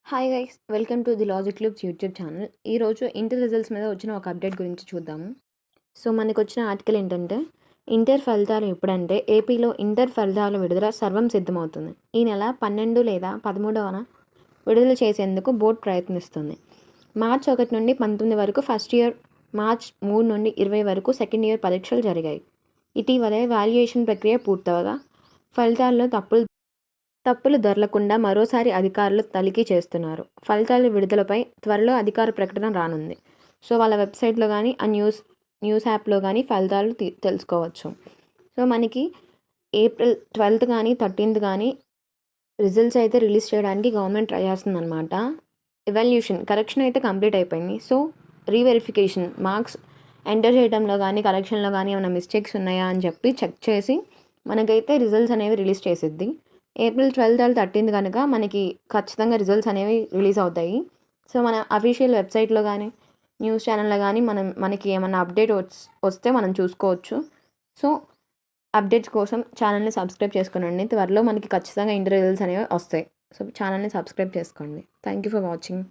Hi guys welcome to the logic clubs YouTube channel. ఈరోజు inter results మీద వచ్చిన ఒక అప్డేట్ గురించి చూద్దాము. సో మనకు వచ్చిన ఆర్టికల్ ఏంటంటే, ఇంటర్ ఫలితాలు ఎప్పుడంటే ఏపీలో ఇంటర్ ఫలితాల విడుదల సర్వం సిద్ధమవుతుంది. ఈ నెల 12 లేదా 13న విడుదల చేసేందుకు బోర్డు ప్రయత్నిస్తుంది. మార్చి 1 నుండి 19 వరకు ఫస్ట్ ఇయర్, మార్చ్ 3 నుండి 20 వరకు సెకండ్ ఇయర్ పరీక్షలు జరిగాయి. ఇటీవలే వాల్యుయేషన్ ప్రక్రియ పూర్తవగా ఫలితాల్లో తప్పులు దొరలకుండా మరోసారి అధికారులు తనిఖీ చేస్తున్నారు. ఫలితాల విడుదలపై త్వరలో అధికార ప్రకటన రానుంది. సో వాళ్ళ వెబ్సైట్లో కానీ ఆ న్యూస్ యాప్లో కానీ ఫలితాలు తెలుసుకోవచ్చు. సో మనకి ఏప్రిల్ 12th కానీ 13th కానీ రిజల్ట్స్ అయితే రిలీజ్ చేయడానికి గవర్నమెంట్ ట్రై చేస్తుందన్నమాట. ఎవాల్యూషన్ కరెక్షన్ అయితే కంప్లీట్ అయిపోయింది. సో రీవెరిఫికేషన్ మార్క్స్ ఎంటర్ చేయడంలో కానీ కరెక్షన్లో కానీ ఏమైనా మిస్టేక్స్ ఉన్నాయా అని చెప్పి చెక్ చేసి మనకైతే రిజల్ట్స్ అనేవి రిలీజ్ చేసిద్ది. ఏప్రిల్ 12th ఆర్ 13th కనుక మనకి ఖచ్చితంగా రిజల్ట్స్ అనేవి రిలీజ్ అవుతాయి. సో మన అఫీషియల్ వెబ్సైట్లో కానీ న్యూస్ ఛానల్లో కానీ మనకి ఏమైనా అప్డేట్ వస్తే మనం చూసుకోవచ్చు. సో అప్డేట్స్ కోసం ఛానల్ని సబ్స్క్రైబ్ చేసుకోండి. త్వరలో మనకి ఖచ్చితంగా ఇంటర్ రిజల్ట్స్ అనేవి వస్తాయి. సో ఛానల్ని సబ్స్క్రైబ్ చేసుకోండి. Thank you for watching.